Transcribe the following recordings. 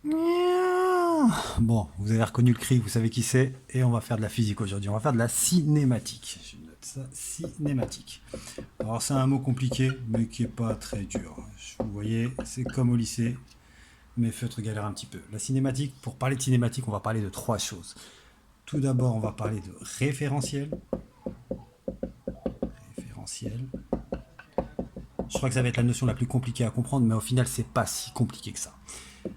Bon, vous avez reconnu le cri, vous savez qui c'est, et on va faire de la physique aujourd'hui. On va faire de la cinématique. Je note ça, cinématique. Alors c'est un mot compliqué, mais qui est pas très dur. Vous voyez, c'est comme au lycée, mes feutres galèrent un petit peu. La cinématique, pour parler de cinématique, on va parler de trois choses. Tout d'abord, on va parler de référentiel. Référentiel. Je crois que ça va être la notion la plus compliquée à comprendre, mais au final, c'est pas si compliqué que ça.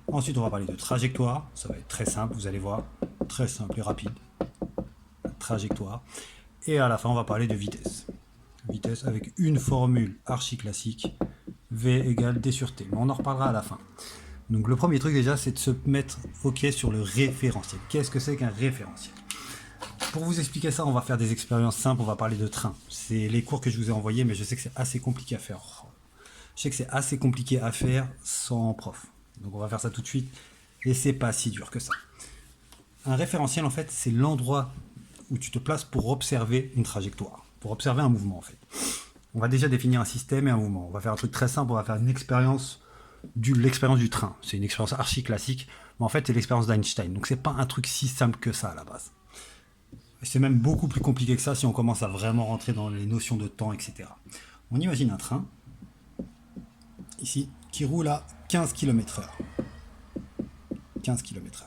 Ensuite, on va parler de trajectoire. Ça va être très simple, vous allez voir. Très simple et rapide. Trajectoire. Et à la fin, on va parler de vitesse. Vitesse avec une formule archi classique. V égale D sur T. Mais on en reparlera à la fin. Donc le premier truc déjà, c'est de se mettre OK sur le référentiel. Qu'est-ce que c'est qu'un référentiel? Pour vous expliquer ça, on va faire des expériences simples. On va parler de train. C'est les cours que je vous ai envoyés, mais je sais que c'est assez compliqué à faire. Je sais que c'est assez compliqué à faire sans prof. Donc on va faire ça tout de suite. Et c'est pas si dur que ça. Un référentiel, en fait, c'est l'endroit où tu te places pour observer une trajectoire, pour observer un mouvement, en fait. On va déjà définir un système et un mouvement. On va faire un truc très simple, on va faire une expérience l'expérience du train. C'est une expérience archi classique, mais en fait, c'est l'expérience d'Einstein. Donc, c'est pas un truc si simple que ça à la base. C'est même beaucoup plus compliqué que ça si on commence à vraiment rentrer dans les notions de temps, etc. On imagine un train, ici, qui roule à 15 km/h. 15 km/h.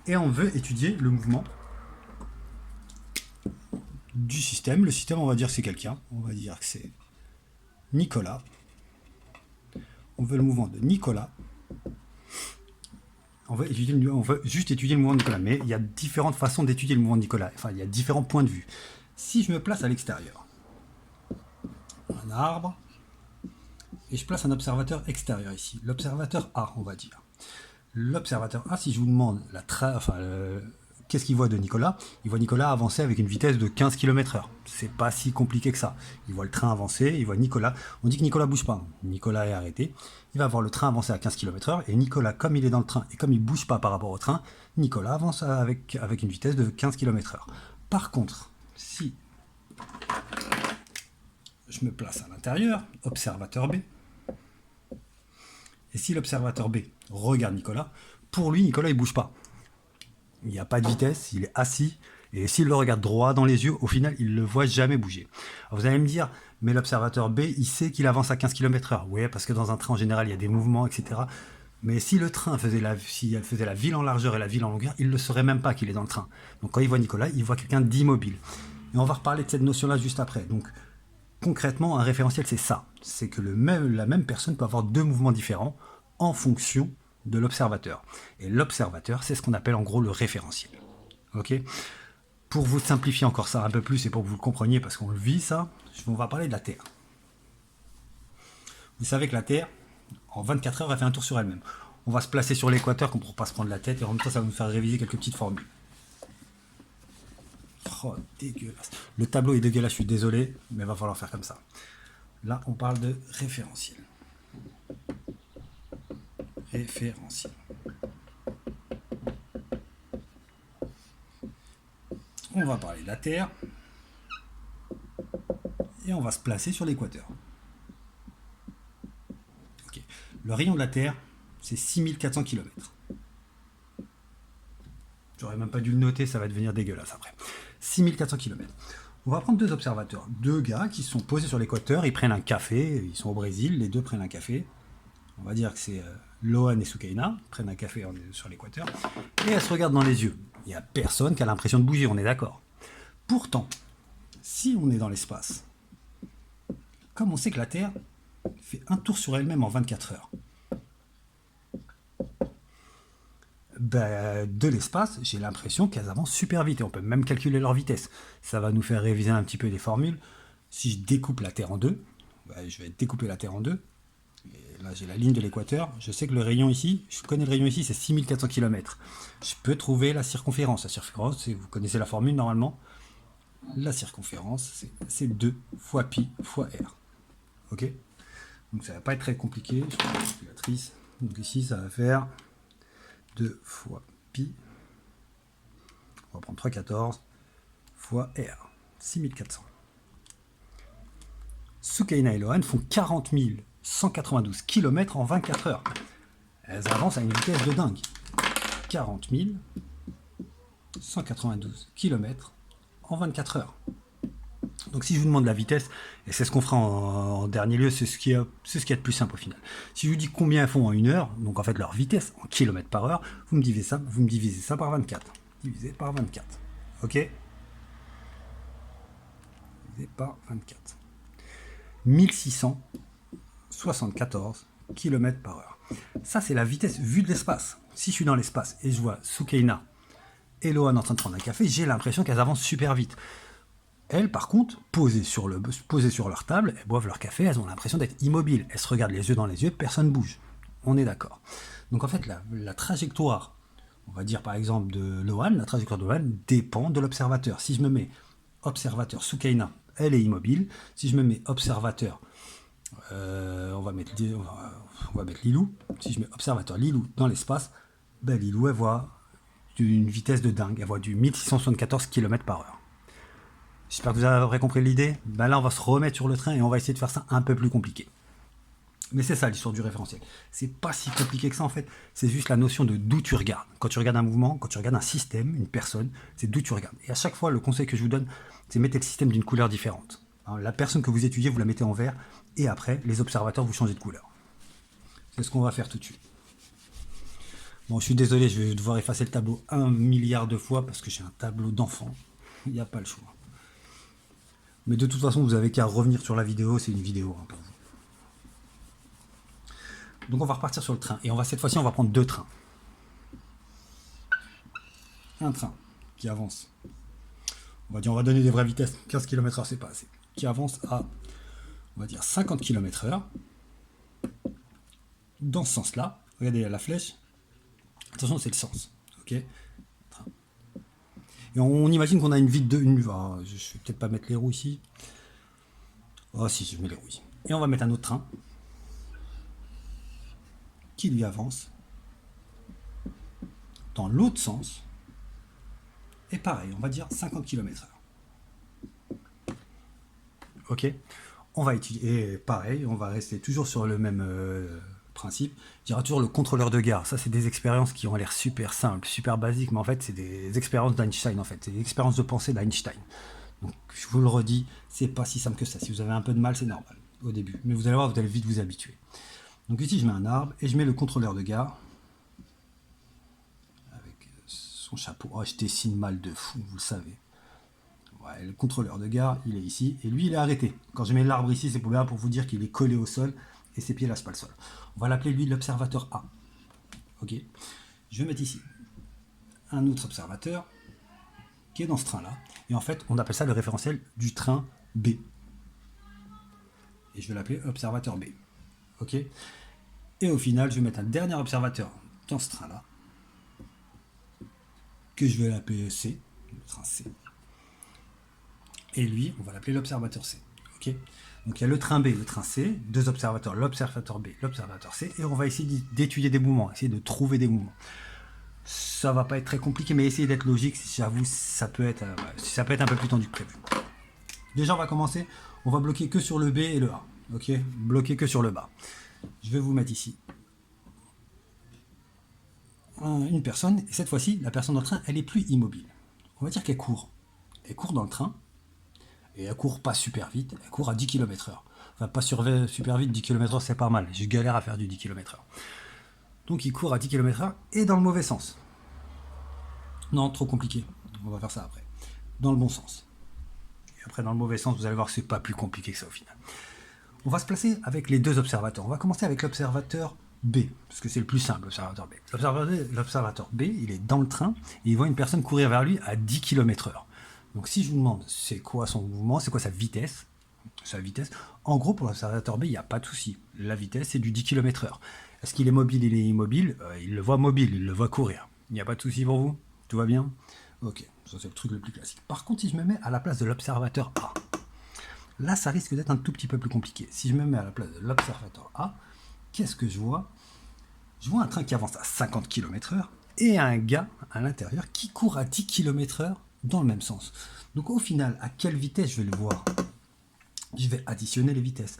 Et on veut étudier le mouvement du système. Le système, on va dire que c'est quelqu'un. On va dire que c'est Nicolas. On veut le mouvement de Nicolas. On veut juste étudier le mouvement de Nicolas. Mais il y a différentes façons d'étudier le mouvement de Nicolas. Enfin, il y a différents points de vue. Si je me place à l'extérieur, un arbre, et je place un observateur extérieur ici. L'observateur A, on va dire. L'observateur A, si je vous demande qu'est-ce qu'il voit de Nicolas? Il voit Nicolas avancer avec une vitesse de 15 km/h. C'est pas si compliqué que ça. Il voit le train avancer, il voit Nicolas. On dit que Nicolas bouge pas. Nicolas est arrêté. Il va voir le train avancer à 15 km/h. Et Nicolas, comme il est dans le train et comme il bouge pas par rapport au train, Nicolas avance avec une vitesse de 15 km/h. Par contre, si je me place à l'intérieur, observateur B, et si l'observateur B regarde Nicolas, pour lui, Nicolas, il bouge pas. Il n'y a pas de vitesse, il est assis, et s'il le regarde droit dans les yeux, au final, il ne le voit jamais bouger. Alors vous allez me dire, mais l'observateur B, il sait qu'il avance à 15 km/h. Oui, parce que dans un train, en général, il y a des mouvements, etc. Mais si le train faisait la ville en largeur et la ville en longueur, il ne le saurait même pas qu'il est dans le train. Donc quand il voit Nicolas, il voit quelqu'un d'immobile. Et on va reparler de cette notion-là juste après. Donc concrètement, un référentiel, c'est ça. C'est que la même personne peut avoir deux mouvements différents en fonction de l'observateur. Et l'observateur, c'est ce qu'on appelle en gros le référentiel. Ok? Pour vous simplifier encore ça un peu plus et pour que vous le compreniez, parce qu'on le vit ça, on va parler de la Terre. Vous savez que la Terre, en 24 heures, elle fait un tour sur elle-même. On va se placer sur l'équateur pour ne pas se prendre la tête et en même temps, ça va nous faire réviser quelques petites formules. Oh, dégueulasse. Le tableau est dégueulasse, je suis désolé, mais il va falloir faire comme ça. Là, on parle de référentiel. Référentiel. On va parler de la Terre et on va se placer sur l'équateur. Okay. Le rayon de la Terre, c'est 6400 km. J'aurais même pas dû le noter, ça va devenir dégueulasse après. 6400 km. On va prendre deux observateurs, deux gars qui sont posés sur l'équateur, ils prennent un café, ils sont au Brésil, les deux prennent un café. On va dire que c'est Lohan et Soukaina, prennent un café sur l'équateur, et elles se regardent dans les yeux. Il n'y a personne qui a l'impression de bouger, on est d'accord. Pourtant, si on est dans l'espace, comme on sait que la Terre fait un tour sur elle-même en 24 heures, de l'espace, j'ai l'impression qu'elles avancent super vite et on peut même calculer leur vitesse. Ça va nous faire réviser un petit peu les formules. Si je découpe la Terre en deux, je vais découper la Terre en deux. Et là, j'ai la ligne de l'équateur. Je sais que le rayon ici, je connais le rayon ici, c'est 6400 km. Je peux trouver la circonférence. La circonférence, vous connaissez la formule normalement. La circonférence, c'est 2 fois pi fois r. Ok? Donc ça va pas être très compliqué. Je prends la calculatrice. Donc ici, ça va faire 2 fois pi. On va prendre 3,14 fois r. 6400. Soukaina et Lohan font 40 192 km en 24 heures. elles avancent à une vitesse de dingue. 40 192 km en 24 heures. Donc si je vous demande la vitesse, et c'est ce qu'on fera en dernier lieu, c'est ce qui est de plus simple au final. Si je vous dis combien elles font en une heure, donc en fait leur vitesse en kilomètres par heure, vous me divisez ça par 24. Divisé par 24. Ok? Divisé par 24. 1674 km par heure. Ça, c'est la vitesse vue de l'espace. Si je suis dans l'espace et je vois Soukaina et Lohan en train de prendre un café, j'ai l'impression qu'elles avancent super vite. Elles, par contre, posées sur leur table, elles boivent leur café, elles ont l'impression d'être immobiles. Elles se regardent les yeux dans les yeux, personne ne bouge. On est d'accord. Donc en fait, la trajectoire, on va dire par exemple de Lohan, la trajectoire de Lohan dépend de l'observateur. Si je me mets observateur Soukaina, elle est immobile. Si je me mets observateur, on va mettre Lilou. Si je mets observateur Lilou dans l'espace, ben Lilou, elle voit d'une vitesse de dingue. Elle voit du 1674 km par heure. J'espère que vous aurez compris l'idée. Ben là, on va se remettre sur le train et on va essayer de faire ça un peu plus compliqué. Mais c'est ça l'histoire du référentiel. C'est pas si compliqué que ça en fait. C'est juste la notion de d'où tu regardes. Quand tu regardes un mouvement, quand tu regardes un système, une personne, c'est d'où tu regardes. Et à chaque fois, le conseil que je vous donne, c'est mettez le système d'une couleur différente. Alors, la personne que vous étudiez, vous la mettez en vert. Et après, les observateurs, vous changez de couleur. C'est ce qu'on va faire tout de suite. Bon, je suis désolé, je vais devoir effacer le tableau 1 milliard de fois parce que j'ai un tableau d'enfant. Il n'y a pas le choix. Mais de toute façon, vous avez qu'à revenir sur la vidéo, c'est une vidéo pour vous. Donc on va repartir sur le train. Et cette fois-ci, on va prendre deux trains. Un train qui avance. On va donner des vraies vitesses. 15 km/h, c'est pas assez. Qui avance à, on va dire, 50 km/h. Dans ce sens-là. Regardez la flèche. Attention, c'est le sens. Ok. Et on imagine qu'on a une vide de... je vais peut-être pas mettre les roues ici. Oh si, je mets les roues ici. Et on va mettre un autre train qui lui avance dans l'autre sens. Et pareil, on va dire 50 km/h. Ok. On va étudier. Et pareil, on va rester toujours sur le même principe. Il y aura toujours le contrôleur de gare. Ça, c'est des expériences qui ont l'air super simples, super basiques, mais en fait, c'est des expériences d'Einstein. En fait, c'est des expériences de pensée d'Einstein. Donc, je vous le redis, c'est pas si simple que ça. Si vous avez un peu de mal, c'est normal au début. Mais vous allez voir, vous allez vite vous habituer. Donc ici, je mets un arbre et je mets le contrôleur de gare avec son chapeau. Oh, je dessine mal de fou, vous le savez. Ouais, le contrôleur de gare, il est ici et lui, il est arrêté. Quand je mets l'arbre ici, c'est pour vous dire qu'il est collé au sol et ses pieds lâchent pas le sol. On va l'appeler lui l'observateur A. Ok. Je vais mettre ici un autre observateur qui est dans ce train-là. Et en fait, on appelle ça le référentiel du train B. Et je vais l'appeler observateur B. Ok. Et au final, je vais mettre un dernier observateur dans ce train-là, que je vais l'appeler C, le train C. Et lui, on va l'appeler l'observateur C. Ok. Donc il y a le train B, le train C, deux observateurs, l'observateur B, l'observateur C, et on va essayer d'étudier des mouvements, essayer de trouver des mouvements. Ça va pas être très compliqué, mais essayez d'être logique, j'avoue, ça peut être un peu plus tendu que prévu. Déjà, on va commencer, on va bloquer que sur le B et le A. Ok. Bloquer que sur le bas. Je vais vous mettre ici une personne, et cette fois-ci, la personne dans le train, elle est plus immobile. On va dire qu'elle court. Elle court dans le train, et elle court pas super vite, elle court à 10 km/h. Enfin, pas super vite, 10 km/h, c'est pas mal. Je galère à faire du 10 km/h. Donc, il court à 10 km/h, et dans le mauvais sens. Non, trop compliqué. On va faire ça après. Dans le bon sens. Et après, dans le mauvais sens, vous allez voir que c'est pas plus compliqué que ça au final. On va se placer avec les deux observateurs. On va commencer avec l'observateur B, parce que c'est le plus simple, l'observateur B. L'observateur B, il est dans le train, et il voit une personne courir vers lui à 10 km/h. Donc si je vous demande c'est quoi son mouvement, c'est quoi sa vitesse, en gros pour l'observateur B, il n'y a pas de souci. La vitesse, c'est du 10 km/h. Est-ce qu'il est mobile, il est immobile? Il le voit mobile, il le voit courir. Il n'y a pas de souci pour vous? Tout va bien? Ok, ça c'est le truc le plus classique. Par contre, si je me mets à la place de l'observateur A, là, ça risque d'être un tout petit peu plus compliqué. Si je me mets à la place de l'observateur A, qu'est-ce que je vois? Je vois un train qui avance à 50 km/h et un gars à l'intérieur qui court à 10 km/h dans le même sens. Donc au final, à quelle vitesse je vais le voir? Je vais additionner les vitesses.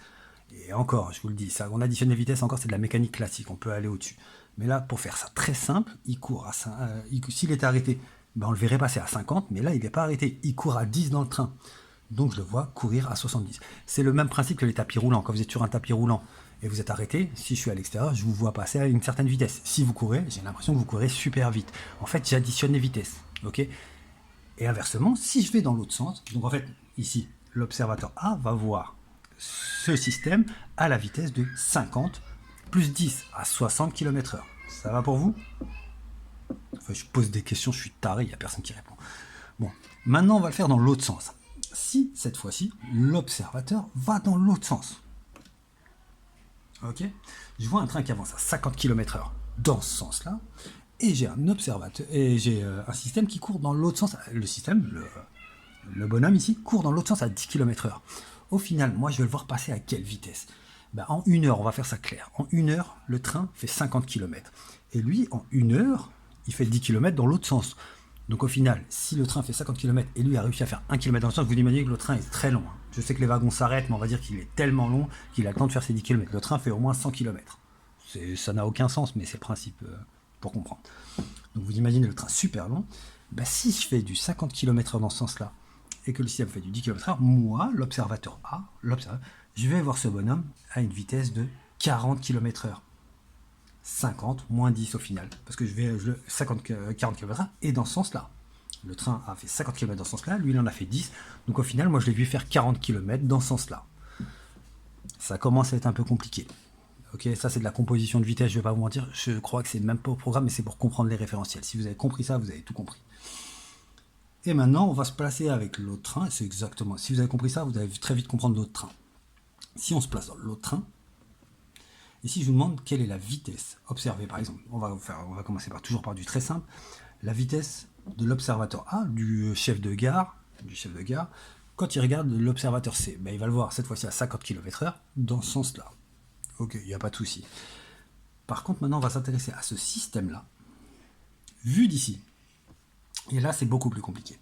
Et encore, je vous le dis, ça, on additionne les vitesses, encore c'est de la mécanique classique, on peut aller au-dessus. Mais là, pour faire ça très simple, il court à s'il était arrêté, ben on le verrait passer à 50, mais là, il n'est pas arrêté. Il court à 10 dans le train. Donc, je le vois courir à 70. C'est le même principe que les tapis roulants. Quand vous êtes sur un tapis roulant et vous êtes arrêté, si je suis à l'extérieur, je vous vois passer à une certaine vitesse. Si vous courez, j'ai l'impression que vous courez super vite. En fait, j'additionne les vitesses. Ok. Et inversement, si je vais dans l'autre sens, donc en fait, ici, l'observateur A va voir ce système à la vitesse de 50 plus 10 à 60 km/h. Ça va pour vous? Enfin, je pose des questions, je suis taré, il n'y a personne qui répond. Bon, maintenant on va le faire dans l'autre sens. Si, cette fois-ci, l'observateur va dans l'autre sens. Ok. Je vois un train qui avance à 50 km/h dans ce sens-là, et j'ai un observateur, et j'ai un système qui court dans l'autre sens. Le système, le bonhomme ici, court dans l'autre sens à 10 km/h. Au final, moi, je vais le voir passer à quelle vitesse? Ben, en 1 heure, on va faire ça clair. En 1 heure, le train fait 50 km. Et lui, en 1 heure, il fait 10 km dans l'autre sens. Donc au final, si le train fait 50 km et lui a réussi à faire 1 km dans le sens, vous imaginez que le train est très long. Je sais que les wagons s'arrêtent, mais on va dire qu'il est tellement long qu'il a le temps de faire ses 10 km. Le train fait au moins 100 km. Ça n'a aucun sens, mais c'est le principe pour comprendre. Donc vous imaginez le train super long. Ben, si je fais du 50 km/h dans ce sens-là, et que le système fait du 10 km/h, moi, l'observateur A, je vais voir ce bonhomme à une vitesse de 40 km/h. 50 moins 10 au final, parce que 40 km/h et dans ce sens-là. Le train a fait 50 km dans ce sens-là, lui il en a fait 10, donc au final moi je l'ai vu faire 40 km dans ce sens-là. Ça commence à être un peu compliqué. Ok, ça c'est de la composition de vitesse, je vais pas vous mentir, je crois que c'est même pas au programme, mais c'est pour comprendre les référentiels. Si vous avez compris ça, vous avez tout compris. Et maintenant, on va se placer avec l'autre train, c'est exactement, si vous avez compris ça, vous allez très vite comprendre l'autre train. Si on se place dans l'autre train, et si je vous demande quelle est la vitesse observée, par exemple, on va commencer toujours par du très simple, la vitesse de l'observateur A, du chef de gare, quand il regarde l'observateur C, ben il va le voir cette fois-ci à 50 km/h dans ce sens-là. Ok, il n'y a pas de souci. Par contre, maintenant, on va s'intéresser à ce système-là, vu d'ici. Et là, c'est beaucoup plus compliqué.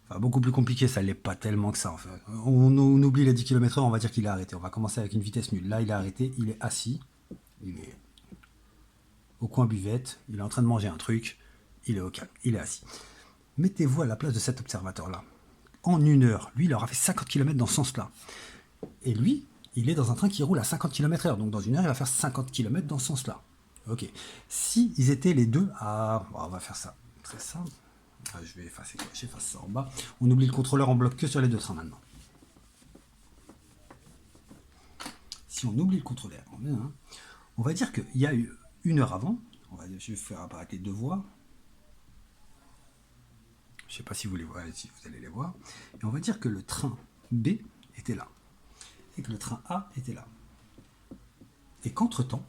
Enfin, beaucoup plus compliqué, ça l'est pas tellement que ça. En fait. On oublie les 10 km/h, on va dire qu'il est arrêté. On va commencer avec une vitesse nulle. Là, il est arrêté, il est assis, il est au coin buvette, il est en train de manger un truc, il est au calme, il est assis. Mettez-vous à la place de cet observateur-là. En 1 heure, lui, il aura fait 50 km dans ce sens-là. Et lui, il est dans un train qui roule à 50 km/h. Donc dans 1 heure, il va faire 50 km dans ce sens-là. Ok. Si ils étaient les deux à... Bon, on va faire ça. Très simple. Je vais effacer quoi, j'efface ça en bas. On oublie le contrôleur en bloc que sur les deux trains maintenant. Si on oublie le contrôleur, on va dire qu'il y a eu 1 heure avant, je vais faire apparaître les deux voies. Je ne sais pas si vous les voyez, si vous allez les voir. Et on va dire que le train B était là. Et que le train A était là. Et qu'entre-temps,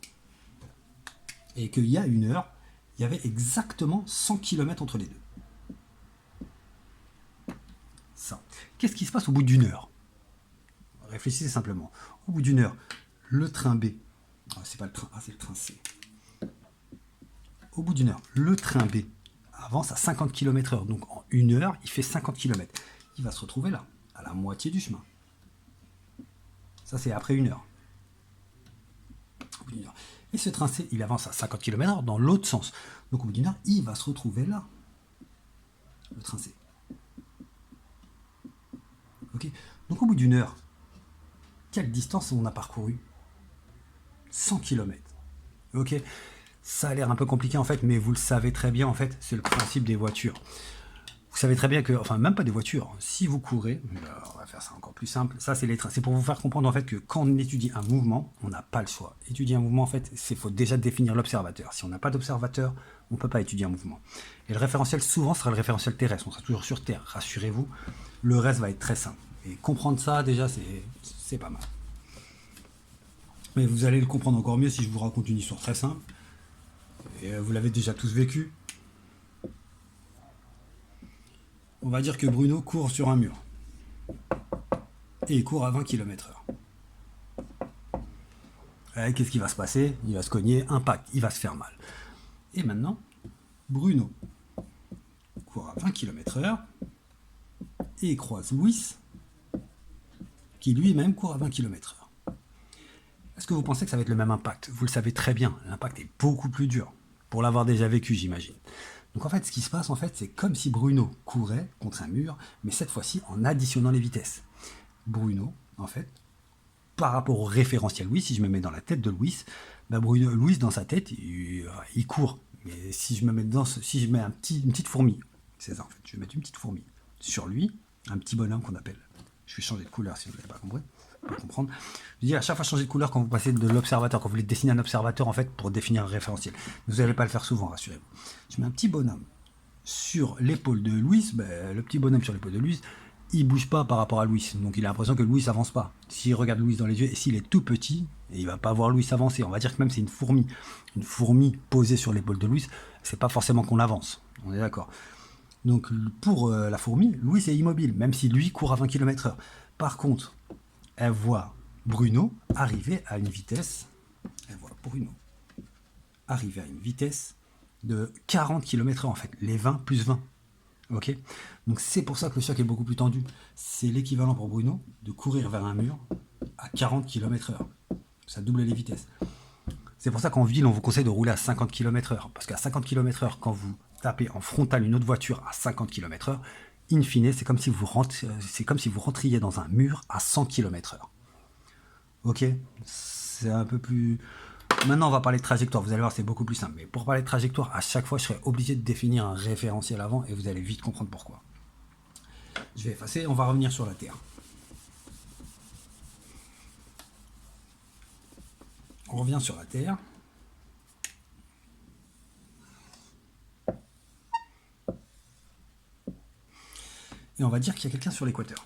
et qu'il y a 1 heure, il y avait exactement 100 km entre les deux. Ça. Qu'est-ce qui se passe au bout d'1 heure? Réfléchissez simplement. Au bout d'1 heure, le train B, c'est pas le train A, c'est le train C. Au bout d'1 heure, le train B avance à 50 km/h. Donc en 1 heure, il fait 50 km. Il va se retrouver là, à la moitié du chemin. Ça, c'est après 1 heure. Et ce train C, il avance à 50 km/h dans l'autre sens. Donc au bout d'1 heure, il va se retrouver là. Le train C. Okay. Donc au bout d'1 heure, quelle distance on a parcouru? 100 km. Ok. Ça a l'air un peu compliqué en fait, mais vous le savez très bien en fait, c'est le principe des voitures. Vous savez très bien que, enfin même pas des voitures, si vous courez, on va faire ça encore plus simple, ça c'est les trains, c'est pour vous faire comprendre en fait que quand on étudie un mouvement, on n'a pas le choix. Étudier un mouvement en fait, il faut déjà définir l'observateur. Si on n'a pas d'observateur, on ne peut pas étudier un mouvement. Et le référentiel souvent sera le référentiel terrestre, on sera toujours sur Terre, rassurez-vous, le reste va être très simple. Et comprendre ça déjà c'est pas mal. Mais vous allez le comprendre encore mieux si je vous raconte une histoire très simple. Et vous l'avez déjà tous vécu. On va dire que Bruno court sur un mur. Et il court à 20 km/h. Qu'est-ce qui va se passer? Il va se cogner, impact, il va se faire mal. Et maintenant, Bruno court à 20 km/h et croise Louis, qui lui-même court à 20 km/h. Est-ce que vous pensez que ça va être le même impact? Vous le savez très bien, l'impact est beaucoup plus dur, pour l'avoir déjà vécu, j'imagine. Donc en fait, ce qui se passe, en fait, c'est comme si Bruno courait contre un mur, mais cette fois-ci en additionnant les vitesses. Bruno, en fait, par rapport au référentiel Louis, si je me mets dans la tête de Louis, bah Bruno, Louis dans sa tête, il court. Mais si je me mets si je mets une petite fourmi, c'est ça en fait, je vais mettre une petite fourmi sur lui, un petit bonhomme qu'on appelle. Je vais changer de couleur si vous n'avez pas compris. Pour comprendre. Je dis à chaque fois changer de couleur quand vous passez de l'observateur, quand vous voulez dessiner un observateur en fait pour définir un référentiel. Vous n'allez pas le faire souvent, rassurez-vous. Je mets un petit bonhomme sur l'épaule de Louis, ben, le petit bonhomme sur l'épaule de Louis, il bouge pas par rapport à Louis. Donc il a l'impression que Louis avance pas. S'il regarde Louis dans les yeux et s'il est tout petit, et il va pas voir Louis avancer. On va dire que même c'est une fourmi posée sur l'épaule de Louis, c'est pas forcément qu'on avance. On est d'accord. Donc pour la fourmi, Louis est immobile, même si lui court à 20 km/h. Par contre, elle voit Bruno arriver à une vitesse. Elle voit Bruno arriver à une vitesse de 40 km/h en fait, les 20 plus 20. Ok. Donc c'est pour ça que le choc est beaucoup plus tendu. C'est l'équivalent pour Bruno de courir vers un mur à 40 km/h. Ça double les vitesses. C'est pour ça qu'en ville, on vous conseille de rouler à 50 km/h. Parce qu'à 50 km/h, quand vous tapez en frontal une autre voiture à 50 km/h, in fine, c'est comme si vous rentriez dans un mur à 100 km/h. Ok. C'est un peu plus... Maintenant, on va parler de trajectoire. Vous allez voir, c'est beaucoup plus simple. Mais pour parler de trajectoire, à chaque fois, je serai obligé de définir un référentiel avant et vous allez vite comprendre pourquoi. Je vais effacer, on va revenir sur la Terre. On revient sur la Terre. Et on va dire qu'il y a quelqu'un sur l'équateur.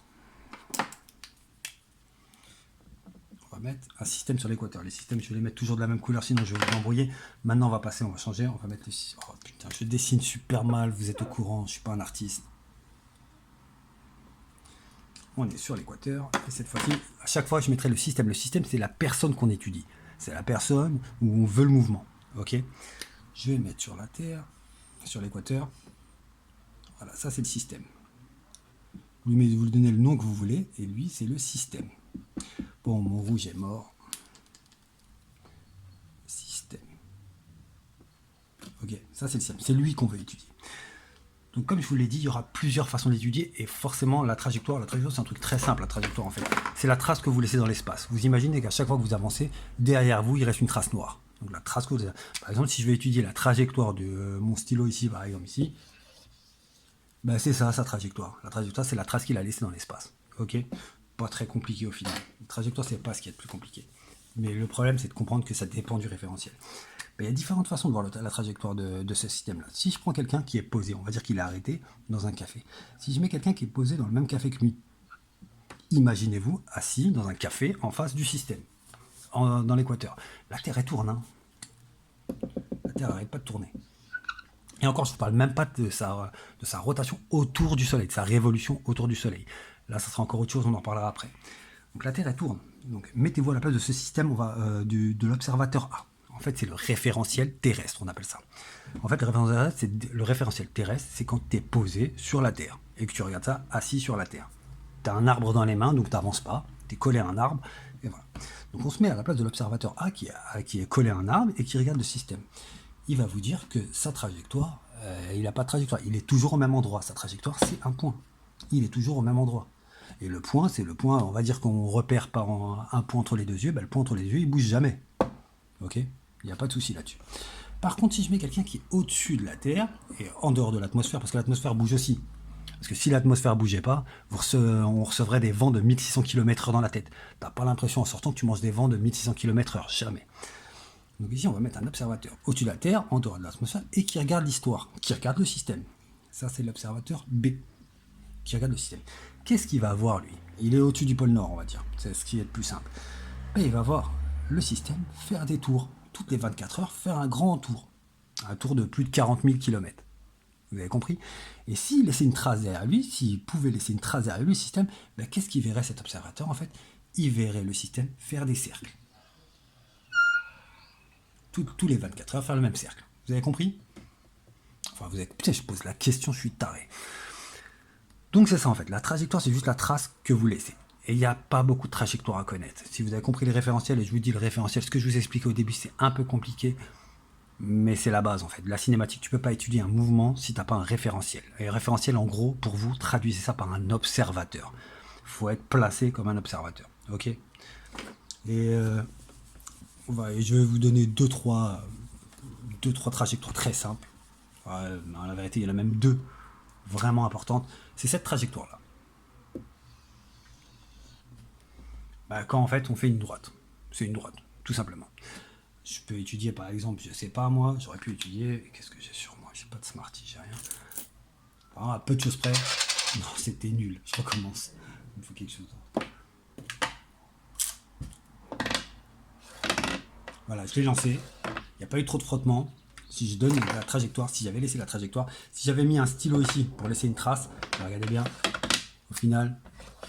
On va mettre un système sur l'équateur. Les systèmes, je vais les mettre toujours de la même couleur, sinon je vais vous embrouiller. Maintenant, on va passer, on va changer. On va mettre les... Oh putain, je dessine super mal, vous êtes au courant, je suis pas un artiste. On est sur l'équateur. Et cette fois-ci, à chaque fois, je mettrai le système. Le système, c'est la personne qu'on étudie. C'est la personne où on veut le mouvement. Ok. Je vais le mettre sur la Terre, sur l'équateur. Voilà, ça c'est le système. Vous lui donnez le nom que vous voulez, et lui, c'est le système. Bon, mon rouge est mort. Système. Ok, ça c'est le système. C'est lui qu'on veut étudier. Donc comme je vous l'ai dit, il y aura plusieurs façons d'étudier, et forcément la trajectoire c'est un truc très simple, la trajectoire en fait. C'est la trace que vous laissez dans l'espace. Vous imaginez qu'à chaque fois que vous avancez, derrière vous, il reste une trace noire. Donc la trace que vous avez. Par exemple, si je vais étudier la trajectoire de mon stylo ici, par exemple ici, ben c'est ça, sa trajectoire. La trajectoire, c'est la trace qu'il a laissée dans l'espace. Ok. Pas très compliqué au final. La trajectoire, c'est pas ce qui est le plus compliqué. Mais le problème, c'est de comprendre que ça dépend du référentiel. Ben, il y a différentes façons de voir la trajectoire de ce système-là. Si je prends quelqu'un qui est posé, on va dire qu'il est arrêté dans un café. Si je mets quelqu'un qui est posé dans le même café que lui, imaginez-vous assis dans un café en face du système, dans l'équateur. La Terre, elle tourne. Hein. La Terre n'arrête pas de tourner. Et encore, je ne parle même pas de sa rotation autour du Soleil, de sa révolution autour du Soleil. Là, ça sera encore autre chose, on en reparlera après. Donc la Terre, elle tourne. Donc mettez-vous à la place de ce système de l'observateur A. En fait, c'est le référentiel terrestre, on appelle ça. En fait, le référentiel terrestre, c'est quand tu es posé sur la Terre et que tu regardes ça assis sur la Terre. Tu as un arbre dans les mains, donc tu n'avances pas. Tu es collé à un arbre, et voilà. Donc on se met à la place de l'observateur A qui est collé à un arbre et qui regarde le système. Il va vous dire que sa trajectoire, il n'a pas de trajectoire, il est toujours au même endroit. Sa trajectoire, c'est un point. Il est toujours au même endroit. Et le point, c'est le point, on va dire qu'on repère par un point entre les deux yeux, ben, le point entre les yeux, il bouge jamais. Ok. Il n'y a pas de souci là-dessus. Par contre, si je mets quelqu'un qui est au-dessus de la Terre, et en dehors de l'atmosphère, parce que l'atmosphère bouge aussi, parce que si l'atmosphère bougeait pas, on recevrait des vents de 1600 km/h dans la tête. T'as pas l'impression en sortant que tu manges des vents de 1600 km/h, jamais. Donc ici, on va mettre un observateur au-dessus de la Terre, en dehors de l'atmosphère, et qui regarde l'histoire, qui regarde le système. Ça, c'est l'observateur B, qui regarde le système. Qu'est-ce qu'il va voir, lui? Il est au-dessus du pôle Nord, on va dire. C'est ce qui est le plus simple. Et il va voir le système faire des tours. Toutes les 24 heures, faire un grand tour. Un tour de plus de 40 000 km. Vous avez compris? Et s'il laissait une trace derrière lui, s'il pouvait laisser une trace derrière lui, le système, ben, qu'est-ce qu'il verrait cet observateur, en fait? Il verrait le système faire des cercles. Tous les 24 heures, faire le même cercle. Vous avez compris? Enfin, putain, je pose la question, je suis taré. Donc c'est ça en fait, la trajectoire c'est juste la trace que vous laissez. Et il n'y a pas beaucoup de trajectoires à connaître. Si vous avez compris les référentiels, et je vous dis le référentiel, ce que je vous ai expliqué au début, c'est un peu compliqué, mais c'est la base en fait. La cinématique, tu ne peux pas étudier un mouvement si tu n'as pas un référentiel. Et le référentiel, en gros, pour vous, traduisez ça par un observateur. Il faut être placé comme un observateur. Ok. Et je vais vous donner deux, trois trajectoires très simples. En la vérité, il y en a même deux vraiment importantes. C'est cette trajectoire-là. Quand en fait on fait une droite. C'est une droite, tout simplement. Je peux étudier par exemple, je sais pas moi, j'aurais pu étudier, qu'est-ce que j'ai sur moi? J'ai pas de Smarty, j'ai rien. À peu de choses près. Non, c'était nul, je recommence. Il me faut quelque chose d'autre. Voilà, je l'ai lancé. Il n'y a pas eu trop de frottement. Si je donne la trajectoire, si j'avais laissé la trajectoire, si j'avais mis un stylo ici pour laisser une trace, regardez bien, au final,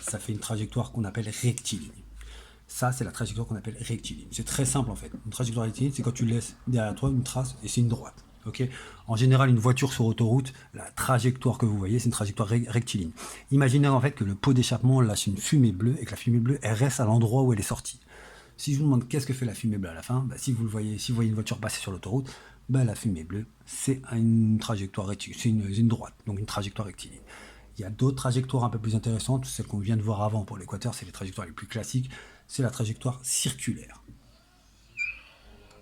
ça fait une trajectoire qu'on appelle rectiligne. Ça, c'est la trajectoire qu'on appelle rectiligne. C'est très simple en fait. Une trajectoire rectiligne, c'est quand tu laisses derrière toi une trace et c'est une droite. Okay, en général, une voiture sur autoroute, la trajectoire que vous voyez, c'est une trajectoire rectiligne. Imaginez en fait que le pot d'échappement lâche une fumée bleue et que la fumée bleue, elle reste à l'endroit où elle est sortie. Si je vous demande qu'est-ce que fait la fumée bleue à la fin, si vous voyez une voiture passer sur l'autoroute, la fumée bleue, c'est une trajectoire rectiligne, c'est une droite, donc une trajectoire rectiligne. Il y a d'autres trajectoires un peu plus intéressantes, celles qu'on vient de voir avant pour l'équateur, c'est les trajectoires les plus classiques, c'est la trajectoire circulaire.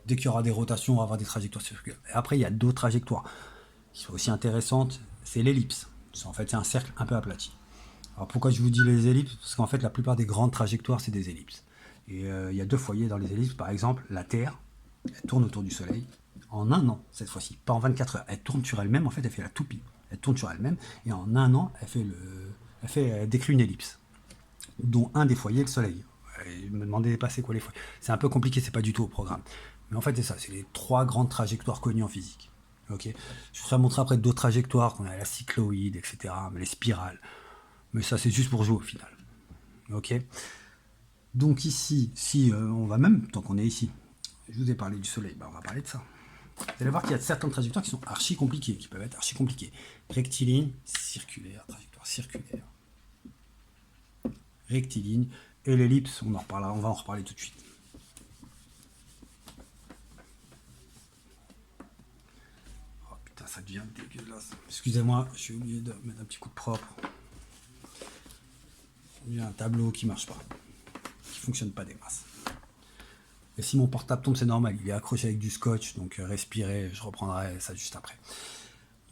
Dès qu'il y aura des rotations, on va avoir des trajectoires circulaires. Et après, il y a d'autres trajectoires qui sont aussi intéressantes, c'est l'ellipse. En fait, c'est un cercle un peu aplati. Alors pourquoi je vous dis les ellipses? Parce qu'en fait, la plupart des grandes trajectoires, c'est des ellipses. Et il y a deux foyers dans les ellipses. Par exemple, la Terre, elle tourne autour du Soleil en un an, cette fois-ci, pas en 24 heures. Elle tourne sur elle-même, en fait, elle fait la toupie. Elle tourne sur elle-même, et en un an, elle décrit une ellipse, dont un des foyers est le Soleil. Il me demandait c'est quoi les foyers. C'est un peu compliqué, c'est pas du tout au programme. Mais en fait, c'est ça, c'est les trois grandes trajectoires connues en physique. Okay, je vous ferai montrer après d'autres trajectoires, qu'on a la cycloïde, etc., mais les spirales. Mais ça, c'est juste pour jouer au final. Ok. Donc ici, si on va même, tant qu'on est ici, je vous ai parlé du Soleil, on va parler de ça. Vous allez voir qu'il y a certaines trajectoires qui sont archi compliquées, qui peuvent être archi compliquées. Rectiligne, circulaire, trajectoire circulaire, rectiligne, et l'ellipse, on va en reparler tout de suite. Oh putain, ça devient dégueulasse. Excusez-moi, je suis obligé de mettre un petit coup de propre. Il y a un tableau qui marche pas, qui fonctionne pas des masses. Et si mon portable tombe, c'est normal, il est accroché avec du scotch, donc respirez, je reprendrai ça juste après.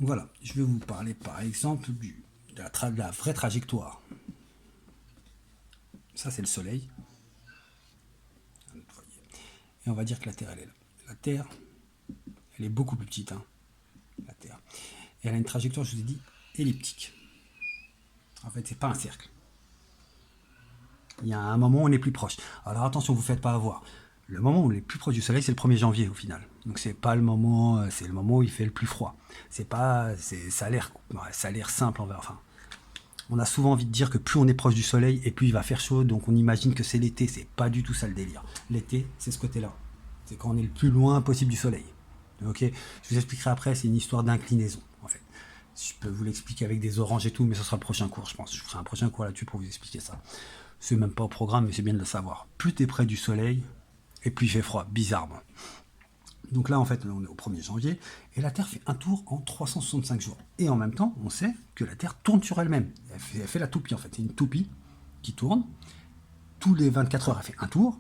Donc voilà, je vais vous parler par exemple de la vraie trajectoire. Ça, c'est le Soleil. Et on va dire que la Terre, elle est là. La Terre, elle est beaucoup plus petite, la Terre. Et elle a une trajectoire, je vous ai dit, elliptique. En fait, c'est pas un cercle. Il y a un moment où on est plus proche. Alors attention, vous ne faites pas avoir. Le moment où on est le plus proche du Soleil, c'est le 1er janvier au final. Donc c'est pas le moment, c'est le moment où il fait le plus froid. Ça a l'air simple enfin. On a souvent envie de dire que plus on est proche du Soleil et plus il va faire chaud, donc on imagine que c'est l'été. C'est pas du tout ça le délire. L'été, c'est ce côté-là. C'est quand on est le plus loin possible du Soleil. Ok. Je vous expliquerai après. C'est une histoire d'inclinaison en fait. Je peux vous l'expliquer avec des oranges et tout, mais ce sera le prochain cours, je pense. Je ferai un prochain cours là-dessus pour vous expliquer ça. C'est même pas au programme, mais c'est bien de le savoir. Plus tu es près du Soleil, et plus il fait froid, bizarrement. Donc là, en fait, on est au 1er janvier, et la Terre fait un tour en 365 jours. Et en même temps, on sait que la Terre tourne sur elle-même. Elle fait la toupie, en fait. C'est une toupie qui tourne. Tous les 24 heures, elle fait un tour.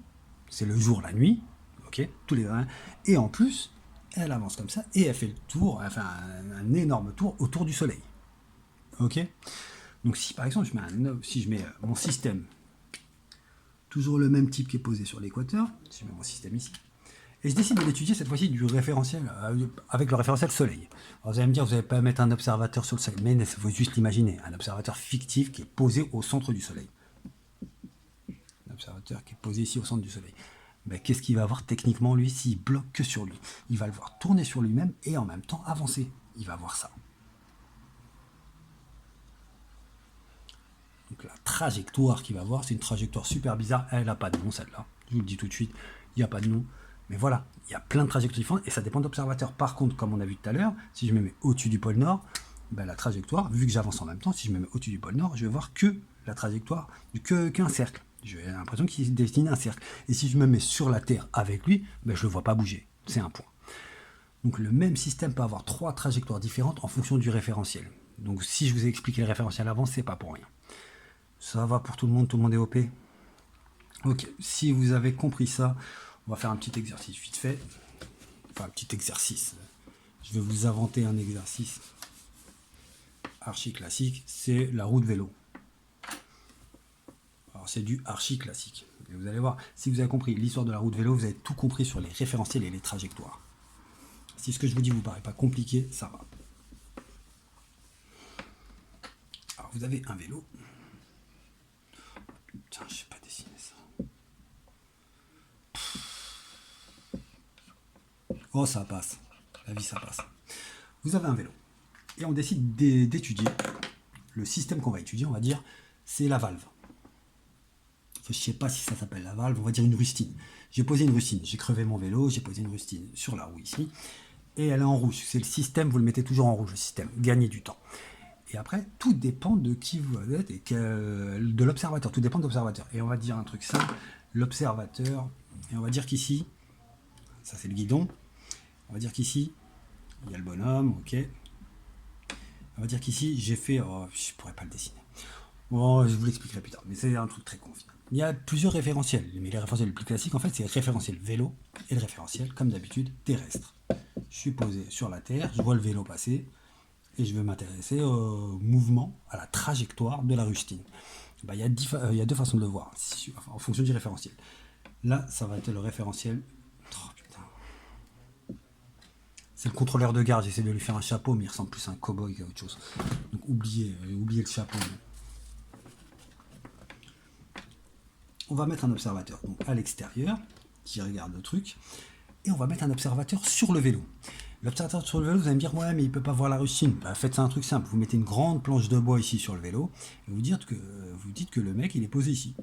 C'est le jour, la nuit. Ok, tous les 20. Et en plus, elle avance comme ça, et elle fait le tour, elle fait un énorme tour autour du Soleil. Ok. Donc si, par exemple, je mets mon système, toujours le même type qui est posé sur l'équateur, si je mets mon système ici, et je décide de l'étudier cette fois-ci du référentiel, avec le référentiel Soleil. Alors vous allez me dire, vous n'allez pas mettre un observateur sur le Soleil, mais il faut juste l'imaginer, un observateur fictif qui est posé au centre du Soleil. Un observateur qui est posé ici au centre du Soleil. Ben, qu'est-ce qu'il va avoir techniquement lui s'il bloque que sur lui? Il va le voir tourner sur lui-même et en même temps avancer. Il va voir ça. Donc la trajectoire qu'il va voir, c'est une trajectoire super bizarre. Elle n'a pas de nom, celle-là. Je vous le dis tout de suite, il n'y a pas de nom. Mais voilà, il y a plein de trajectoires différentes et ça dépend de l'observateur. Par contre, comme on a vu tout à l'heure, si je me mets au-dessus du pôle Nord, ben la trajectoire, vu que j'avance en même temps, si je me mets au-dessus du pôle Nord, je vais voir que la trajectoire qu'un cercle. J'ai l'impression qu'il dessine un cercle. Et si je me mets sur la Terre avec lui, ben, je ne le vois pas bouger. C'est un point. Donc le même système peut avoir 3 trajectoires différentes en fonction du référentiel. Donc si je vous ai expliqué le référentiel avant, c'est pas pour rien. Ça va pour tout le monde est OP. Ok, si vous avez compris ça, on va faire un petit exercice vite fait. Enfin, un petit exercice. Je vais vous inventer un exercice archi classique, c'est la roue de vélo. Alors c'est du archi classique. Et vous allez voir, si vous avez compris l'histoire de la roue de vélo, vous avez tout compris sur les référentiels et les trajectoires. Si ce que je vous dis vous paraît pas compliqué, ça va. Alors vous avez un vélo. Putain, je sais pas dessiner ça. Oh, ça passe. La vie, ça passe. Vous avez un vélo. Et on décide d'étudier. Le système qu'on va étudier, on va dire, c'est la valve. Je ne sais pas si ça s'appelle la valve, on va dire une rustine. J'ai posé une rustine. J'ai crevé mon vélo, j'ai posé une rustine sur la roue ici. Et elle est en rouge. C'est le système, vous le mettez toujours en rouge, le système. Gagnez du temps. Et après, tout dépend de qui vous êtes et de l'observateur. Tout dépend de l'observateur. Et on va dire un truc simple. L'observateur, et on va dire qu'ici, ça c'est le guidon. On va dire qu'ici, il y a le bonhomme, ok. On va dire qu'ici, j'ai fait... Oh, je pourrais pas le dessiner. Bon, je vous l'expliquerai plus tard, mais c'est un truc très con. Il y a plusieurs référentiels, mais les référentiels les plus classiques, en fait, c'est le référentiel vélo et le référentiel, comme d'habitude, terrestre. Je suis posé sur la Terre, je vois le vélo passer, et je vais m'intéresser au mouvement, à la trajectoire de la rustine. Ben, il y a 2 façons de le voir, en fonction du référentiel. Là, ça va être le référentiel... Oh, putain. C'est le contrôleur de gare, j'essaie de lui faire un chapeau, mais il ressemble plus à un cow-boy qu'à autre chose. Donc oubliez le chapeau. On va mettre un observateur donc, à l'extérieur, qui regarde le truc, et on va mettre un observateur sur le vélo. L'observateur sur le vélo, vous allez me dire, ouais, mais il ne peut pas voir la rustine. Bah, faites ça un truc simple, vous mettez une grande planche de bois ici sur le vélo, et vous dites que le mec, il est posé ici.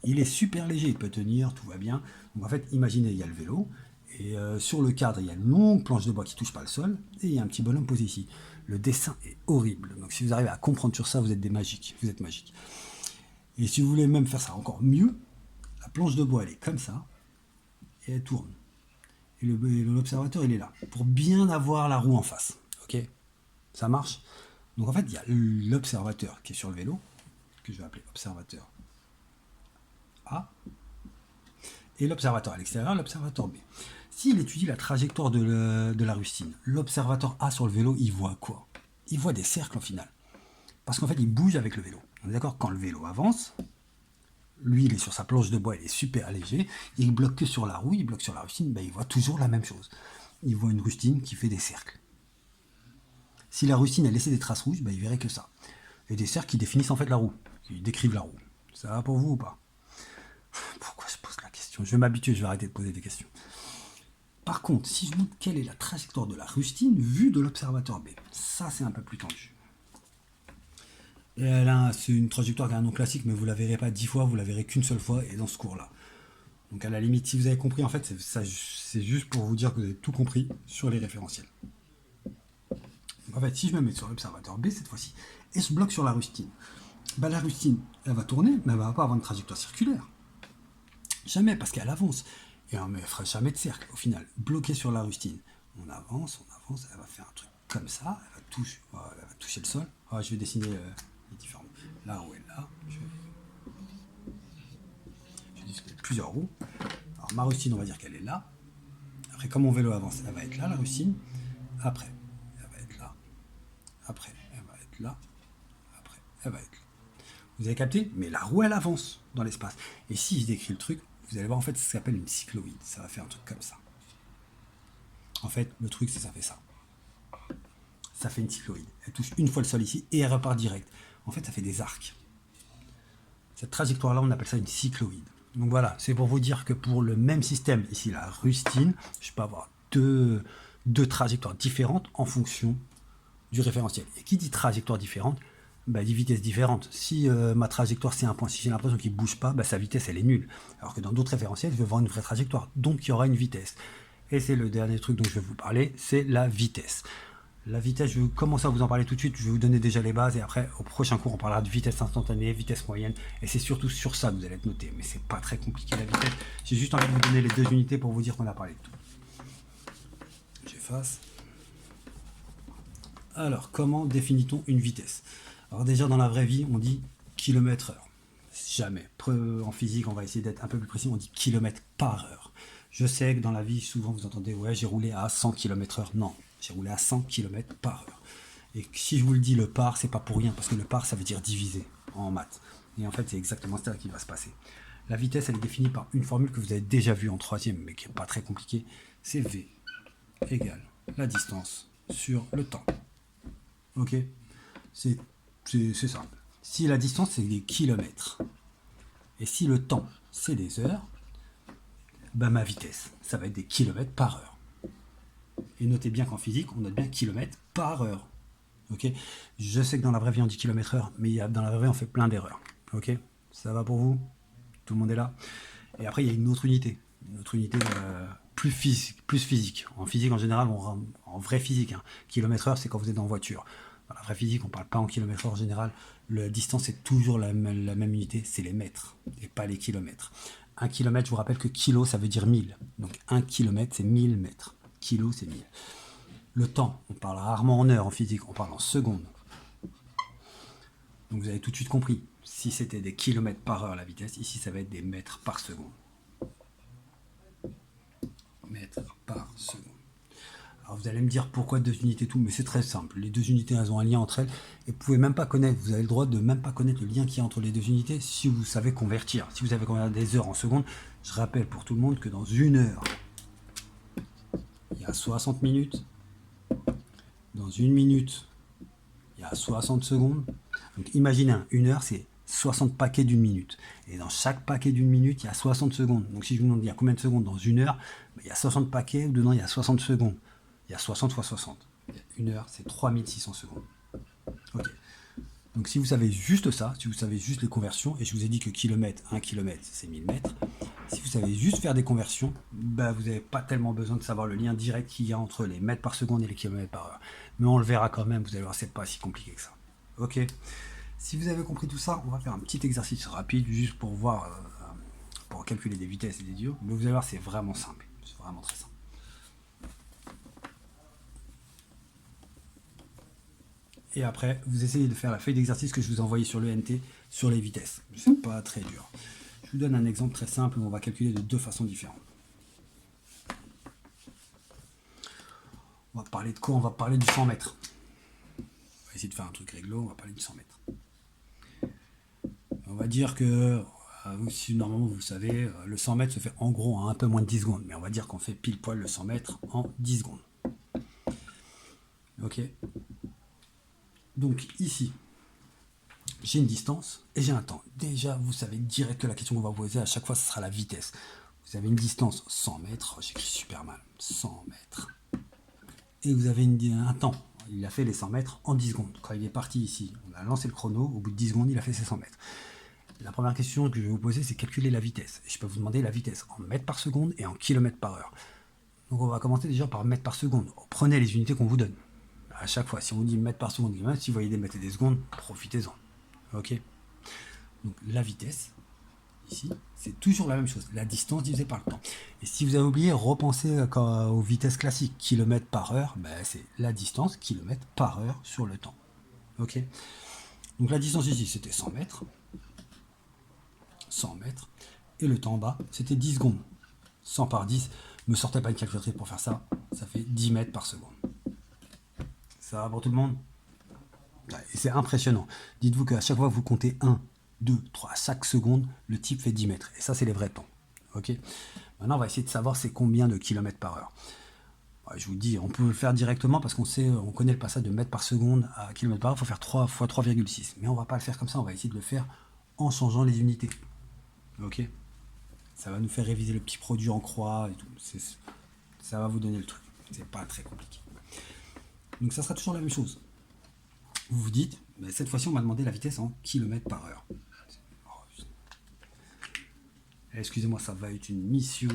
Il est super léger, il peut tenir, tout va bien. Donc en fait, imaginez, il y a le vélo, et sur le cadre, il y a une longue planche de bois qui ne touche pas le sol, et il y a un petit bonhomme posé ici. Le dessin est horrible. Donc si vous arrivez à comprendre sur ça, vous êtes des magiques. Vous êtes magiques. Et si vous voulez même faire ça encore mieux, la planche de bois, elle est comme ça, et elle tourne. Et l'observateur, il est là, pour bien avoir la roue en face. Ok? Ça marche? Donc en fait, il y a l'observateur qui est sur le vélo, que je vais appeler observateur A, et l'observateur à l'extérieur, l'observateur B. S'il étudie la trajectoire de la rustine, l'observateur A sur le vélo, il voit quoi? Il voit des cercles en final. Parce qu'en fait, il bouge avec le vélo. On est d'accord? Quand le vélo avance, lui, il est sur sa planche de bois, il est super léger, il bloque que sur la roue, il bloque sur la rustine, ben, il voit toujours la même chose. Il voit une rustine qui fait des cercles. Si la rustine a laissé des traces rouges, ben, il verrait que ça. Et des cercles qui définissent en fait la roue, qui décrivent la roue. Ça va pour vous ou pas? Pourquoi je pose la question? Je vais m'habituer, je vais arrêter de poser des questions. Par contre, si je montre quelle est la trajectoire de la rustine vue de l'observateur B, ça c'est un peu plus tendu. Et c'est une trajectoire qui a un nom classique, mais vous ne la verrez pas 10 fois, vous la verrez qu'une seule fois, et dans ce cours-là. Donc à la limite, si vous avez compris, en fait, c'est juste pour vous dire que vous avez tout compris sur les référentiels. En fait, si je me mets sur l'observateur B cette fois-ci, et je bloque sur la rustine, bah, la rustine, elle va tourner, mais elle ne va pas avoir une trajectoire circulaire. Jamais, parce qu'elle avance. Et elle ne fera jamais de cercle, au final. Bloquée sur la rustine. On avance, elle va faire un truc comme ça, elle va toucher le sol. Oh, je vais dessiner les différents. La roue est là. Je vais dessiner plusieurs roues. Alors ma rustine, on va dire qu'elle est là. Après, comme mon vélo avance, elle va être là, la rustine. Après, elle va être là. Après, elle va être là. Après, elle va être là. Vous avez capté? Mais la roue, elle avance dans l'espace. Et si je décris le truc, vous allez voir en fait ce qu'on appelle une cycloïde. Ça va faire un truc comme ça. En fait, le truc, c'est ça fait ça. Ça fait une cycloïde. Elle touche une fois le sol ici et elle repart direct. En fait, ça fait des arcs. Cette trajectoire-là, on appelle ça une cycloïde. Donc voilà, c'est pour vous dire que pour le même système, ici la rustine, je peux avoir deux trajectoires différentes en fonction du référentiel. Et qui dit trajectoire différente, bah, dit vitesse différente. Si ma trajectoire c'est un point, si j'ai l'impression qu'il ne bouge pas, bah, sa vitesse elle est nulle. Alors que dans d'autres référentiels, je vais voir une vraie trajectoire, donc il y aura une vitesse. Et c'est le dernier truc dont je vais vous parler, c'est la vitesse. La vitesse, je vais commencer à vous en parler tout de suite, je vais vous donner déjà les bases et après au prochain cours on parlera de vitesse instantanée, vitesse moyenne et c'est surtout sur ça que vous allez être noté, mais c'est pas très compliqué la vitesse, j'ai juste envie de vous donner les deux unités pour vous dire qu'on a parlé de tout. J'efface. Alors comment définit-on une vitesse? Alors déjà dans la vraie vie on dit kilomètre/heure, jamais. En physique on va essayer d'être un peu plus précis, on dit kilomètre par heure. Je sais que dans la vie souvent vous entendez ouais j'ai roulé à 100 km/h, non. J'ai roulé à 100 km par heure. Et si je vous le dis le par, c'est pas pour rien, parce que le par, ça veut dire diviser en maths. Et en fait, c'est exactement ça qui va se passer. La vitesse, elle est définie par une formule que vous avez déjà vue en troisième, mais qui n'est pas très compliquée. C'est V égale la distance sur le temps. Ok? C'est simple. Si la distance, c'est des kilomètres, et si le temps, c'est des heures, ben ma vitesse, ça va être des kilomètres par heure. Et notez bien qu'en physique, on note bien kilomètres par heure. Ok, je sais que dans la vraie vie, on dit kilomètre/heure, mais dans la vraie vie, on fait plein d'erreurs. Ok, ça va pour vous? Tout le monde est là? Et après, il y a une autre unité plus physique. En physique, en général, en vraie physique, hein. Kilomètre/heure, c'est quand vous êtes en voiture. Dans la vraie physique, on ne parle pas en kilomètre/heure en général. La distance est toujours la même unité, c'est les mètres, et pas les kilomètres. Un kilomètre, je vous rappelle que kilo, ça veut dire 1000. Donc un kilomètre, c'est 1000 mètres. Kilo, c'est 1000. Le temps, on parle rarement en heures en physique, on parle en secondes. Donc vous avez tout de suite compris. Si c'était des kilomètres par heure la vitesse, ici ça va être des mètres par seconde. Mètres par seconde. Alors vous allez me dire pourquoi deux unités tout, mais c'est très simple. Les deux unités, elles ont un lien entre elles. Et vous pouvez même pas connaître, vous avez le droit de même pas connaître le lien qu'il y a entre les deux unités si vous savez convertir. Si vous savez convertir des heures en secondes, je rappelle pour tout le monde que dans une heure, il y a 60 minutes. Dans une minute, il y a 60 secondes. Donc imaginez, une heure, c'est 60 paquets d'une minute. Et dans chaque paquet d'une minute, il y a 60 secondes. Donc si je vous demande il y a combien de secondes dans une heure, il y a 60 paquets, dedans il y a 60 secondes. Il y a 60 fois 60. Une heure, c'est 3600 secondes. Ok. Donc si vous savez juste ça, si vous savez juste les conversions, et je vous ai dit que kilomètre, 1 kilomètre, c'est 1000 mètres, si vous savez juste faire des conversions, bah vous n'avez pas tellement besoin de savoir le lien direct qu'il y a entre les mètres par seconde et les kilomètres par heure. Mais on le verra quand même, vous allez voir, c'est pas si compliqué que ça. Ok. Si vous avez compris tout ça, on va faire un petit exercice rapide, juste pour voir, pour calculer des vitesses et des dios. Mais vous allez voir, c'est vraiment simple. C'est vraiment très simple. Et après, vous essayez de faire la feuille d'exercice que je vous ai envoyée sur le NT sur les vitesses. C'est pas très dur. Je vous donne un exemple très simple où on va calculer de deux façons différentes. On va parler de quoi? On va parler du 100 mètres. On va essayer de faire un truc réglo, on va parler du 100 mètres. On va dire que, si normalement vous savez, le 100 mètres se fait en gros en un peu moins de 10 secondes. Mais on va dire qu'on fait pile poil le 100 mètres en 10 secondes. Ok. Donc ici, j'ai une distance et j'ai un temps. Déjà, vous savez direct que la question qu'on va vous poser à chaque fois, ce sera la vitesse. Vous avez une distance 100 mètres, j'écris super mal, 100 mètres. Et vous avez un temps. Il a fait les 100 mètres en 10 secondes. Quand il est parti ici, on a lancé le chrono, au bout de 10 secondes, il a fait ses 100 mètres. La première question que je vais vous poser, c'est calculer la vitesse. Je peux vous demander la vitesse en mètres par seconde et en kilomètres par heure. Donc on va commencer déjà par mètres par seconde. Prenez les unités qu'on vous donne. À chaque fois, si on vous dit mètres par seconde, si vous voyez des mètres et des secondes, profitez-en. Ok. Donc la vitesse, ici, c'est toujours la même chose. La distance divisée par le temps. Et si vous avez oublié, repensez aux vitesses classiques. Kilomètres par heure, c'est la distance, kilomètres par heure sur le temps. Ok. Donc la distance ici, c'était 100 mètres. 100 mètres. Et le temps en bas, c'était 10 secondes. 100 par 10. Ne sortez pas une calculatrice pour faire ça. Ça fait 10 mètres par seconde. Ça va pour tout le monde? Et c'est impressionnant. Dites-vous qu'à chaque fois que vous comptez 1, 2, 3, à chaque seconde, le type fait 10 mètres. Et ça, c'est les vrais temps. Ok. Maintenant, on va essayer de savoir c'est combien de kilomètres par heure. Je vous dis, on peut le faire directement parce on connaît le passage de mètres par seconde à kilomètres par heure. Il faut faire 3 fois 3,6. Mais on ne va pas le faire comme ça. On va essayer de le faire en changeant les unités. Ok. Ça va nous faire réviser le petit produit en croix et tout. Ça va vous donner le truc. C'est pas très compliqué. Donc ça sera toujours la même chose. Vous vous dites, cette fois-ci on m'a demandé la vitesse en kilomètres par heure. Excusez-moi, ça va être une mission.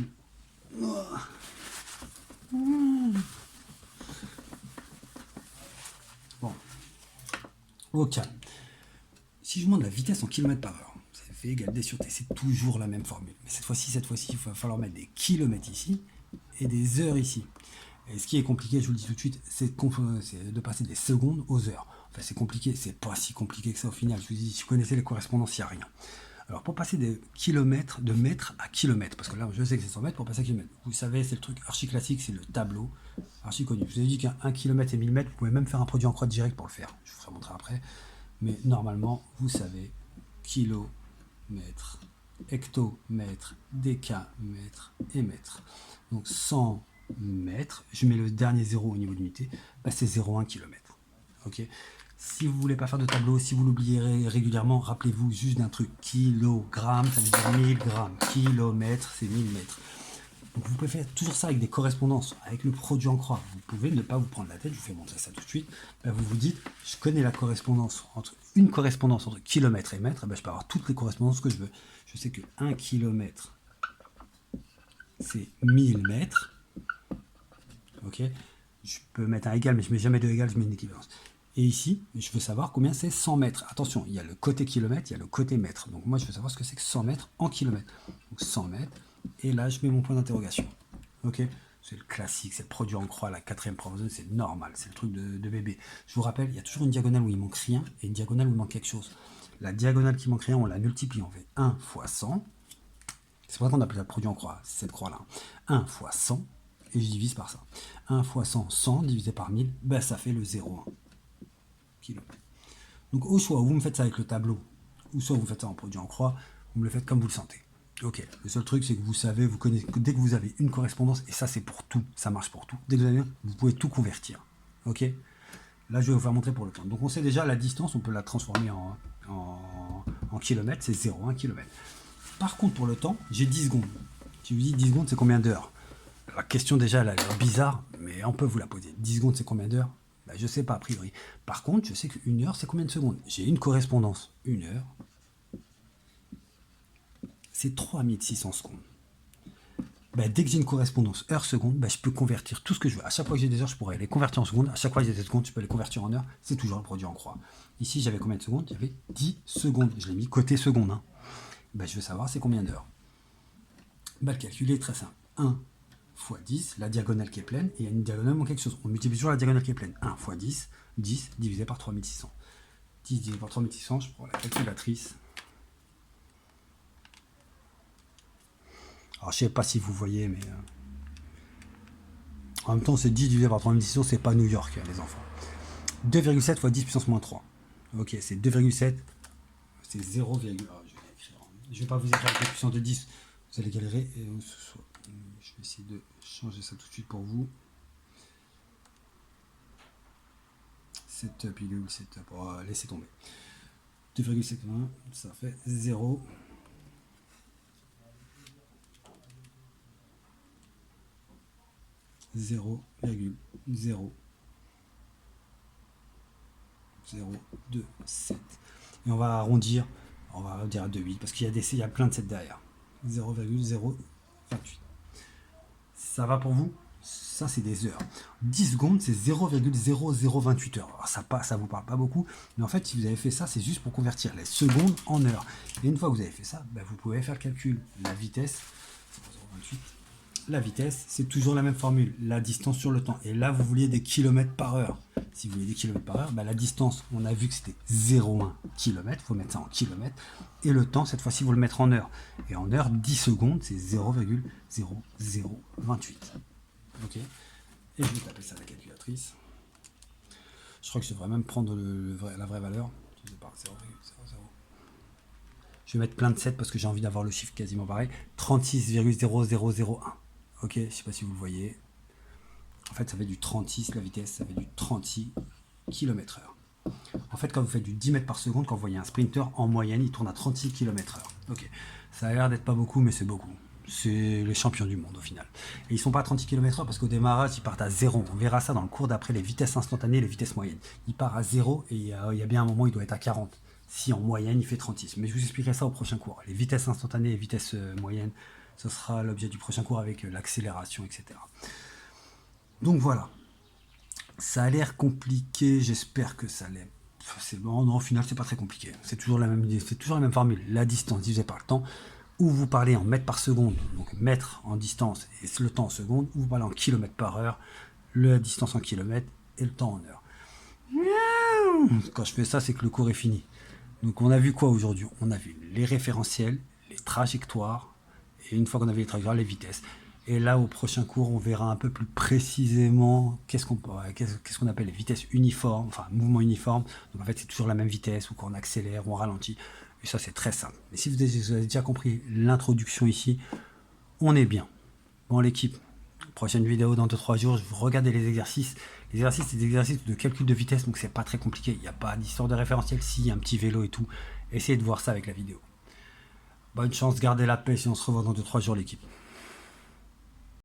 Au calme. Si je vous demande la vitesse en kilomètres par heure, c'est V égale D sur T, c'est toujours la même formule. Mais cette fois-ci, il va falloir mettre des kilomètres ici et des heures ici. Et ce qui est compliqué, je vous le dis tout de suite, c'est de passer des secondes aux heures. Enfin, c'est compliqué, c'est pas si compliqué que ça au final. Je vous dis, si vous connaissez les correspondances, il n'y a rien. Alors, pour passer des kilomètres, de mètres à kilomètres, parce que là, je sais que c'est 100 mètres, pour passer à kilomètres. Vous savez, c'est le truc archi classique, c'est le tableau, archi connu. Je vous ai dit qu'un kilomètre et 1000 mètres, vous pouvez même faire un produit en croix direct pour le faire. Je vous ferai montrer après. Mais normalement, vous savez, kilomètre, hectomètre, décamètre et mètre. Donc 100 mètres, je mets le dernier zéro au niveau de l'unité, bah c'est 0,1 km. Ok. Si vous ne voulez pas faire de tableau, si vous l'oubliez régulièrement, rappelez-vous juste d'un truc. Kilogramme, ça veut dire 1000 grammes. Kilomètre, c'est 1000 mètres. Donc vous pouvez faire toujours ça avec des correspondances, avec le produit en croix. Vous pouvez ne pas vous prendre la tête, je vous fais montrer ça tout de suite. Ben vous vous dites, je connais la correspondance entre une correspondance entre kilomètre et mètre, ben je peux avoir toutes les correspondances que je veux. Je sais que 1 kilomètre, c'est 1000 mètres. Ok. Je peux mettre un égal, mais je ne mets jamais de égal, je mets une équivalence. Et ici, je veux savoir combien c'est 100 mètres. Attention, il y a le côté kilomètre, il y a le côté mètre. Donc moi, je veux savoir ce que c'est que 100 mètres en kilomètres. Donc 100 mètres. Et là, je mets mon point d'interrogation. Ok. C'est le classique, c'est le produit en croix, la quatrième promotion, c'est normal, c'est le truc de bébé. Je vous rappelle, il y a toujours une diagonale où il manque rien et une diagonale où il manque quelque chose. La diagonale qui manque rien, on la multiplie, on fait 1 fois 100. C'est pour ça qu'on appelle ça le produit en croix, c'est cette croix-là. 1 fois 100, et je divise par ça. 1 fois 100, 100 divisé par 1000, ben ça fait le 0,1 kg. Donc au choix, vous me faites ça avec le tableau, ou soit vous faites ça en produit en croix, vous me le faites comme vous le sentez. Ok, le seul truc c'est que vous savez, vous connaissez, dès que vous avez une correspondance, et ça c'est pour tout, ça marche pour tout, dès que vous avez un, vous pouvez tout convertir. Ok. Là je vais vous faire montrer pour le temps. Donc on sait déjà la distance, on peut la transformer en kilomètres, c'est 0,1 km. Par contre pour le temps, j'ai 10 secondes. Si je vous dis 10 secondes c'est combien d'heures? La question déjà elle a l'air bizarre, mais on peut vous la poser. 10 secondes c'est combien d'heures? Ben, je ne sais pas a priori. Par contre, je sais qu'une heure c'est combien de secondes? J'ai une correspondance. Une heure, c'est 3600 secondes. Ben, dès que j'ai une correspondance heure-seconde, ben, je peux convertir tout ce que je veux. À chaque fois que j'ai des heures, je pourrais les convertir en secondes. À chaque fois que j'ai des secondes, je peux les convertir en heures. C'est toujours le produit en croix. Ici, j'avais combien de secondes? J'avais 10 secondes. Je l'ai mis côté seconde. Hein. Ben, je veux savoir c'est combien d'heures. Ben, le calcul est très simple. 1 fois 10, la diagonale qui est pleine, et il y a une diagonale manque quelque chose. On multiplie toujours la diagonale qui est pleine. 1 fois 10, 10 divisé par 3600. 10 divisé par 3600, je prends la calculatrice. Alors, je sais pas si vous voyez, mais en même temps, c'est 10 divisé par 3600, c'est pas New York, hein, les enfants. 2,7 fois 10 puissance moins 3. Ok, c'est 2,7. C'est 0, je vais écrire. Je vais pas vous écrire avec la puissance de 10. Vous allez galérer. Je vais essayer de changer ça tout de suite pour vous. Setup, il est où le setup? Oh, laissez tomber. 2,7, ça fait 0. 0,027. Et on va arrondir, on va dire à 2,8 parce qu'il y a plein de 7 derrière. 0,028. Ça va pour vous? Ça, c'est des heures. 10 secondes, c'est 0,0028 heures. Alors, ça vous parle pas beaucoup, mais en fait, si vous avez fait ça, c'est juste pour convertir les secondes en heures. Et une fois que vous avez fait ça, ben, vous pouvez faire le calcul. La vitesse, 0,028. La vitesse, c'est toujours la même formule, la distance sur le temps. Et là, vous vouliez des kilomètres par heure. Si vous voulez des kilomètres par heure, bah, la distance, on a vu que c'était 0,1 km, il faut mettre ça en kilomètres. Et le temps, cette fois-ci, vous le mettre en heure. Et en heure, 10 secondes, c'est 0,0028. Ok. Et je vais taper ça à la calculatrice. Je crois que je devrais même prendre la vraie valeur. Je vais mettre plein de 7 parce que j'ai envie d'avoir le chiffre quasiment pareil. 36,0001. Ok, je ne sais pas si vous le voyez. En fait, ça fait du 36, la vitesse, ça fait du 36 km/h. En fait, quand vous faites du 10 mètres par seconde, quand vous voyez un sprinter, en moyenne, il tourne à 36 km/h. Ok, ça a l'air d'être pas beaucoup, mais c'est beaucoup. C'est les champions du monde au final. Et ils sont pas à 36 km/h parce qu'au démarrage, ils partent à 0. On verra ça dans le cours d'après les vitesses instantanées et les vitesses moyennes. Il part à 0 et il y a bien un moment, il doit être à 40. Si en moyenne, il fait 36. Mais je vous expliquerai ça au prochain cours. Les vitesses instantanées et les vitesses moyennes, ce sera l'objet du prochain cours avec l'accélération, etc. Donc voilà. Ça a l'air compliqué, j'espère que ça l'est c'est bon, non, au final, c'est pas très compliqué. C'est toujours la même idée, c'est toujours la même formule. La distance divisée par le temps, ou vous parlez en mètres par seconde, donc mètres en distance et le temps en seconde, ou vous parlez en kilomètres par heure, la distance en kilomètres et le temps en heure. Quand je fais ça, c'est que le cours est fini. Donc on a vu quoi aujourd'hui? On a vu les référentiels, les trajectoires, et une fois qu'on a vu les trajectoires, les vitesses. Et là, au prochain cours, on verra un peu plus précisément qu'est-ce qu'on appelle les vitesses uniformes, enfin mouvement uniforme. Donc en fait, c'est toujours la même vitesse, ou quand on accélère ou on ralentit. Et ça, c'est très simple. Mais si vous avez déjà compris l'introduction ici, on est bien. Bon, l'équipe, prochaine vidéo dans 2-3 jours, je vais regarder les exercices. Les exercices, c'est des exercices de calcul de vitesse, donc c'est pas très compliqué. Il n'y a pas d'histoire de référentiel. Si, il y a un petit vélo et tout. Essayez de voir ça avec la vidéo. Bonne chance, gardez la paix, si on se revoit dans 2-3 jours, l'équipe.